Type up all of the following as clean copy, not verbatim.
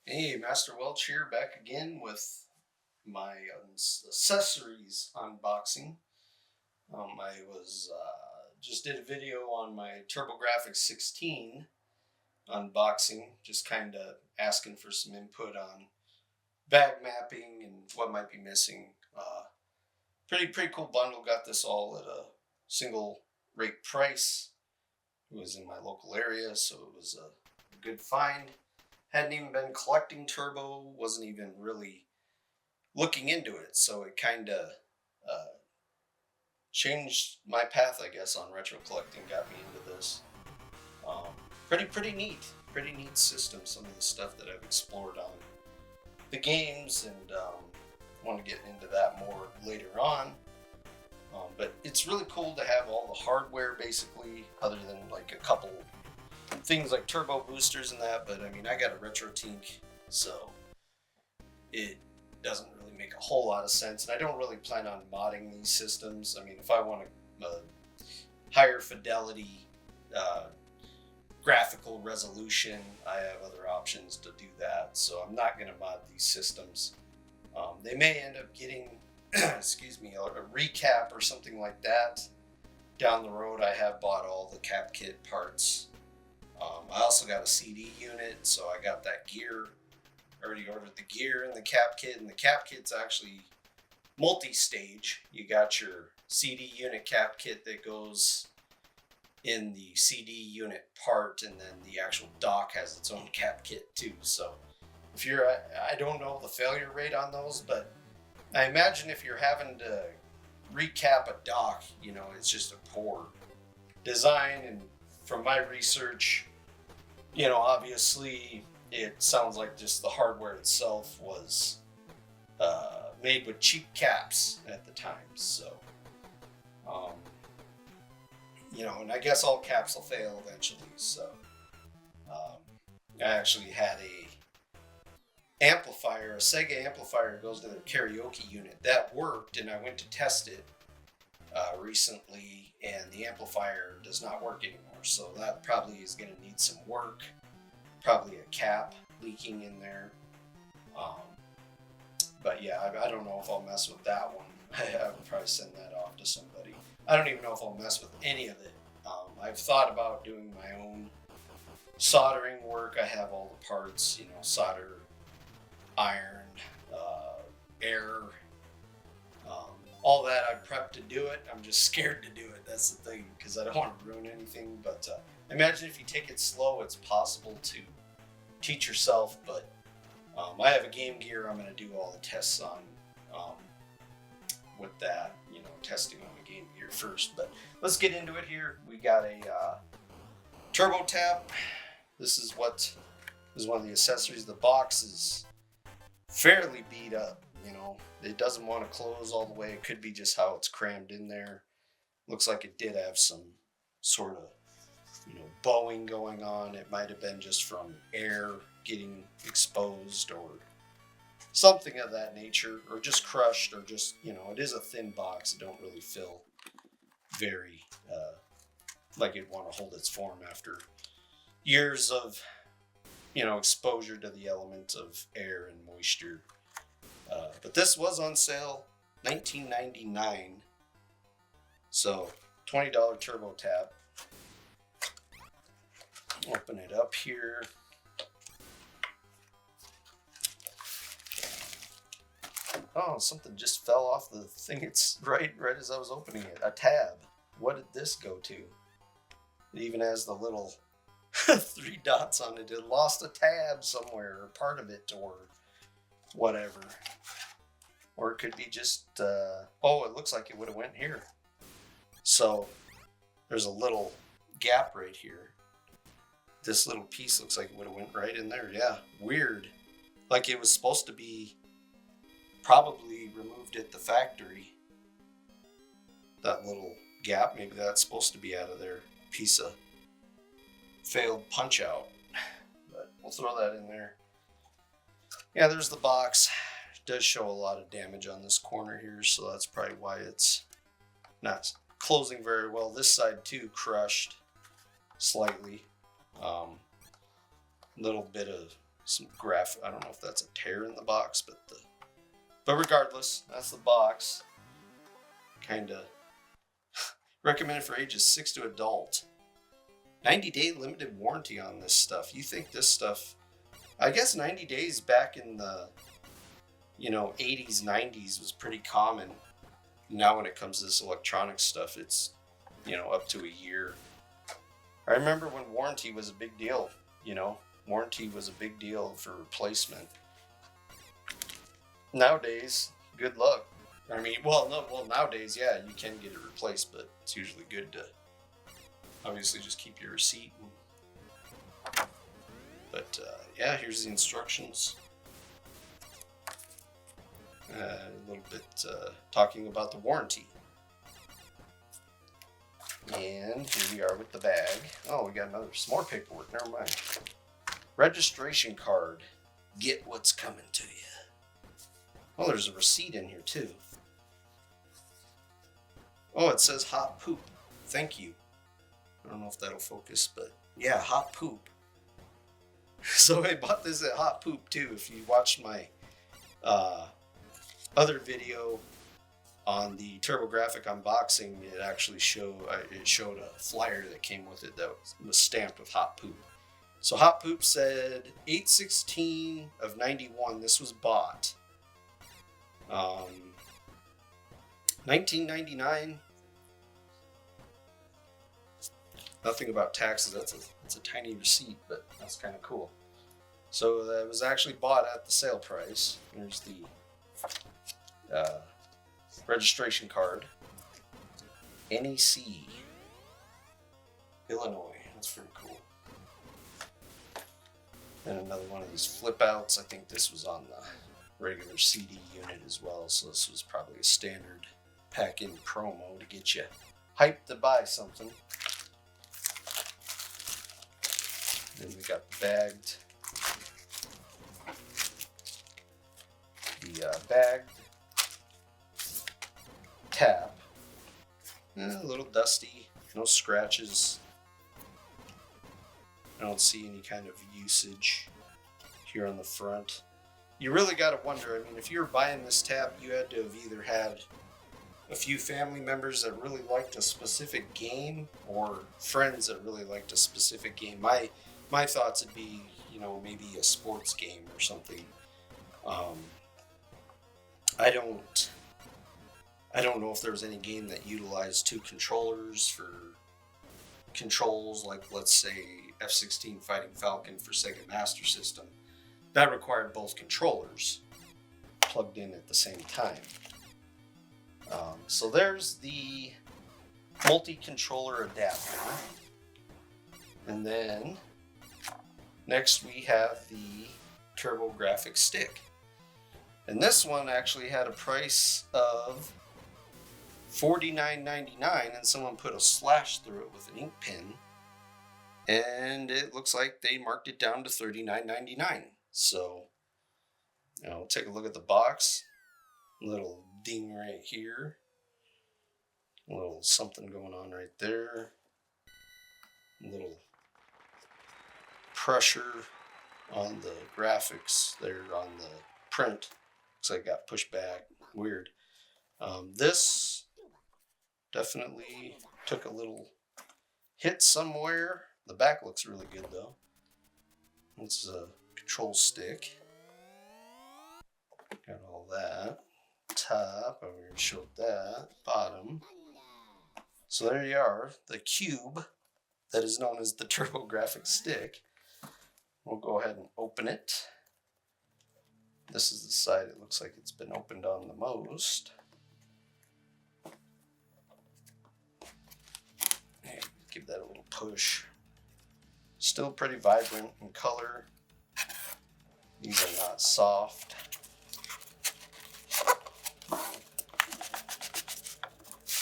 Hey, Master Welch here, back again with my accessories unboxing. I was just did a video on my TurboGrafx 16 unboxing, just kind of asking for some input on bag mapping and what might be missing. Pretty cool bundle. Got this all at a single rate price. It was in my local area, so it was a good find. Hadn't even been collecting turbo, wasn't even really looking into it, so it kind of uh, changed my path, I guess, on retro collecting. Got me into this. Um, pretty neat system. Some of the stuff that I've explored on the games, and want to get into that more later on. But it's really cool to have all the hardware, basically, other than like a couple things like turbo boosters and that. But I mean, I got a retro tink, so it doesn't really make a whole lot of sense. And I don't really plan on modding these systems. I mean, if I want a higher fidelity graphical resolution, I have other options to do that. So I'm not going to mod these systems. They may end up getting, excuse me, a recap or something like that down the road. I have bought all the cap kit parts. I also got a CD unit, so I got that gear. Already ordered the gear and the cap kit, and the cap kit's actually multi-stage. You got your CD unit cap kit that goes in the CD unit part, and then the actual dock has its own cap kit too. So if you're, I don't know the failure rate on those, but I imagine if you're having to recap a dock, it's just a poor design. And from my research, obviously it sounds like just the hardware itself was made with cheap caps at the time. So, and I guess all caps will fail eventually. So, I actually had a Sega amplifier goes to the karaoke unit that worked, and I went to test it recently, and the amplifier does not work anymore. So that probably is going to need some work. Probably a cap leaking in there. But yeah, I don't know if I'll mess with that one. I would probably send that off to somebody. I don't even know if I'll mess with any of it. I've thought about doing my own soldering work. I have all the parts, solder, iron, air, all that. I'm prepped to do it. I'm just scared to do it. That's the thing, because I don't want to ruin anything. But imagine if you take it slow, it's possible to teach yourself. But I have a Game Gear I'm going to do all the tests on with that, testing on the Game Gear first. But let's get into it here. We got a Turbo Tap. This is one of the accessories. The box is fairly beat up. It doesn't want to close all the way. It could be just how it's crammed in there. Looks like it did have some sort of bowing going on. It might have been just from air getting exposed or something of that nature, or just crushed, or just it is a thin box. It don't really feel very like it'd want to hold its form after years of exposure to the elements of air and moisture. But this was on sale, $19.99. So $20 Turbo Tap. Open it up here. Oh, something just fell off the thing. It's right as I was opening it. A tab. What did this go to? It even has the little 3 dots on it. It lost a tab somewhere, or part of it, or whatever. Or it could be just, it looks like it would have went here. So there's a little gap right here. This little piece looks like it would have went right in there. Yeah, weird. Like it was supposed to be probably removed at the factory. That little gap, maybe that's supposed to be out of their piece of failed punch out. But we'll throw that in there. Yeah, there's the box. It does show a lot of damage on this corner here, so that's probably why it's not closing very well. This side too crushed slightly. Little bit of some graph. I don't know if that's a tear in the box, but regardless, that's the box. Kind of recommended for ages 6 to adult. 90-day limited warranty on this stuff. You think this stuff, I guess 90 days back in the 80s, 90s was pretty common. Now when it comes to this electronic stuff, it's up to a year. I remember when warranty was a big deal. Warranty was a big deal for replacement. Nowadays, good luck. I mean, nowadays, yeah, you can get it replaced, but it's usually good to obviously just keep your receipt. But yeah, here's the instructions. A little bit talking about the warranty. And here we are with the bag. Oh, we got some more paperwork. Never mind. Registration card. Get what's coming to you. Oh, there's a receipt in here too. Oh, it says hot poop. Thank you. I don't know if that'll focus, but yeah, hot poop. So I bought this at Hot Poop too. If you watched my other video on the TurboGrafx unboxing, it actually showed a flyer that came with it that was stamped with hot poop. So hot poop said 8/16 of 91. This was bought. 1999. Nothing about taxes. That's a tiny receipt, but that's kind of cool. So that was actually bought at the sale price. There's the registration card. NEC, Illinois. That's pretty cool. And another one of these flip outs. I think this was on the regular CD unit as well. So this was probably a standard pack-in promo to get you hyped to buy something. Then we got bagged. The bagged tab. A little dusty, no scratches. I don't see any kind of usage here on the front. You really got to wonder, I mean, if you were buying this tab, you had to have either had a few family members that really liked a specific game or friends that really liked a specific game. My thoughts would be, maybe a sports game or something. I don't know if there was any game that utilized two controllers for controls, like let's say F-16 Fighting Falcon for Sega Master System. That required both controllers plugged in at the same time. So there's the multi-controller adapter. And then next we have the TurboGrafx stick. And this one actually had a price of $49.99, and someone put a slash through it with an ink pen. And it looks like they marked it down to $39.99. So, take a look at the box. Little ding right here. A little something going on right there. A little pressure on the graphics there on the print. Looks like it got pushed back. Weird. This definitely took a little hit somewhere. The back looks really good though. It's a control stick. Got all that. Top, I already showed that. Bottom. So there you are, the cube that is known as the TurboGrafx stick. We'll go ahead and open it. This is the side it looks like it's been opened on the most. And give that a little push. Still pretty vibrant in color. These are not soft.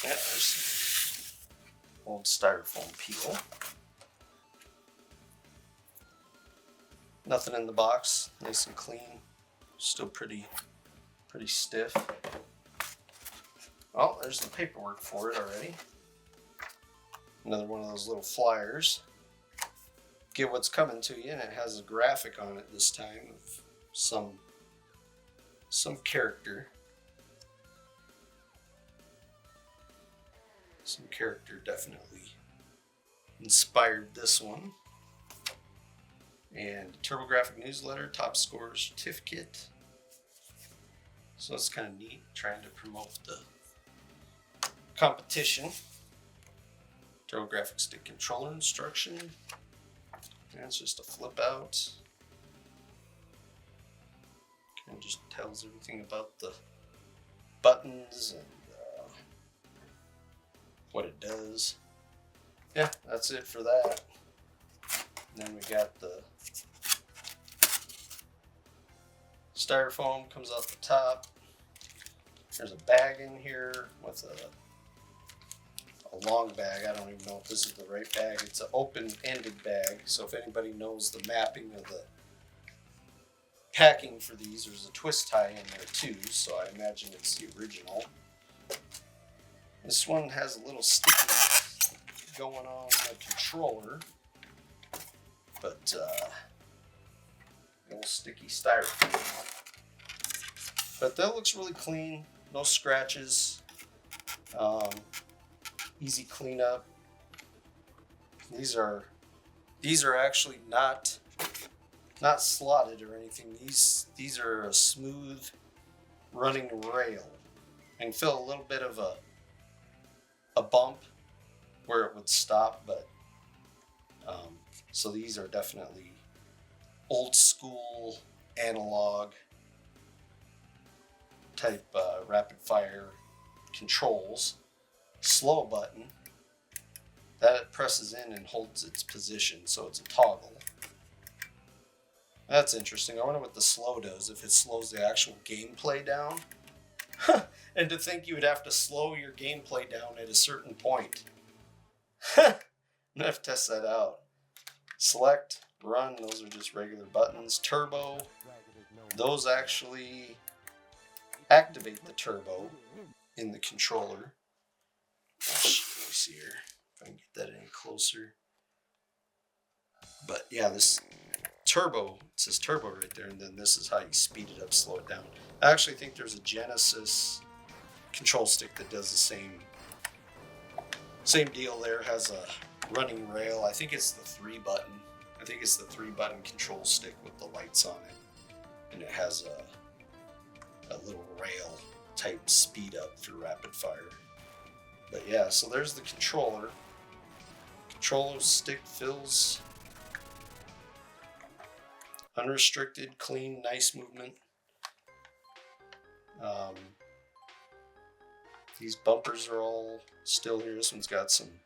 Yeah, there's some old styrofoam peel. Nothing in the box, nice and clean. Still pretty stiff. Oh, there's the paperwork for it already. Another one of those little flyers. get what's coming to you, and it has a graphic on it this time of some character. Some character definitely inspired this one. And TurboGrafx newsletter, top score certificate. So it's kind of neat, trying to promote the competition. TurboGrafx stick controller instruction. And it's just a flip out. Kind of just tells everything about the buttons and what it does. Yeah, that's it for that. And then we got the styrofoam comes off the top. There's a bag in here with a long bag. I don't even know if this is the right bag. It's an open-ended bag, so if anybody knows the mapping of the packing for these, there's a twist tie in there too, so I imagine it's the original. This one has a little sticky going on the controller, but little sticky styrofoam. But that looks really clean, no scratches, easy cleanup. These are actually not slotted or anything. These are a smooth running rail. I can feel a little bit of a bump where it would stop, but so these are definitely old school analog type rapid fire controls. Slow button that it presses in and holds its position, so it's a toggle. That's interesting. I wonder what the slow does, if it slows the actual gameplay down. And to think you would have to slow your gameplay down at a certain point. I'm gonna have to test that out. Select, run, those are just regular buttons. Turbo, those actually activate the turbo in the controller. Let me see here if I can get that any closer. But yeah, this turbo, it says turbo right there, and then this is how you speed it up, slow it down. I actually think there's a Genesis control stick that does the same deal there. Has a running rail. I think it's the 3-button. I think it's the 3-button control stick with the lights on it, and it has a little rail type speed up for rapid fire. But yeah, so there's the controller. Controller stick feels unrestricted, clean, nice movement. These bumpers are all still here. This one's got some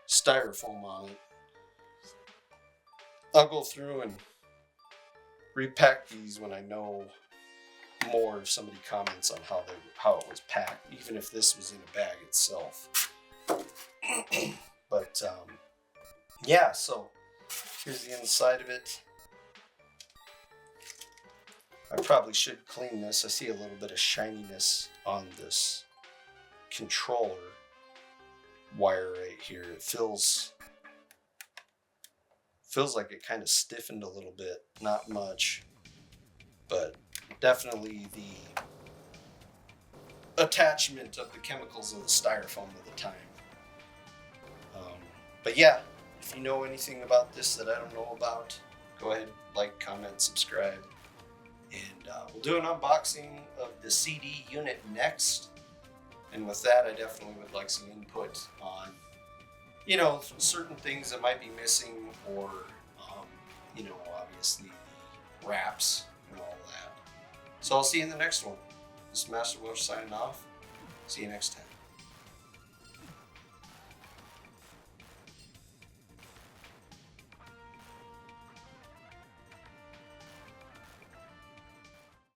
styrofoam on it. I'll go through and repack these when I know more if somebody comments on how it was packed, even if this was in a bag itself. But yeah, so here's the inside of it. I probably should clean this. I see a little bit of shininess on this controller wire right here. It feels like it kind of stiffened a little bit. Not much, but definitely the attachment of the chemicals of the styrofoam at the time. But yeah, if you know anything about this that I don't know about, go ahead, like, comment, subscribe. And we'll do an unboxing of the CD unit next. And with that, I definitely would like some input on, certain things that might be missing, or, obviously the wraps and all that. So I'll see you in the next one. This is Master Wolf signing off. See you next time.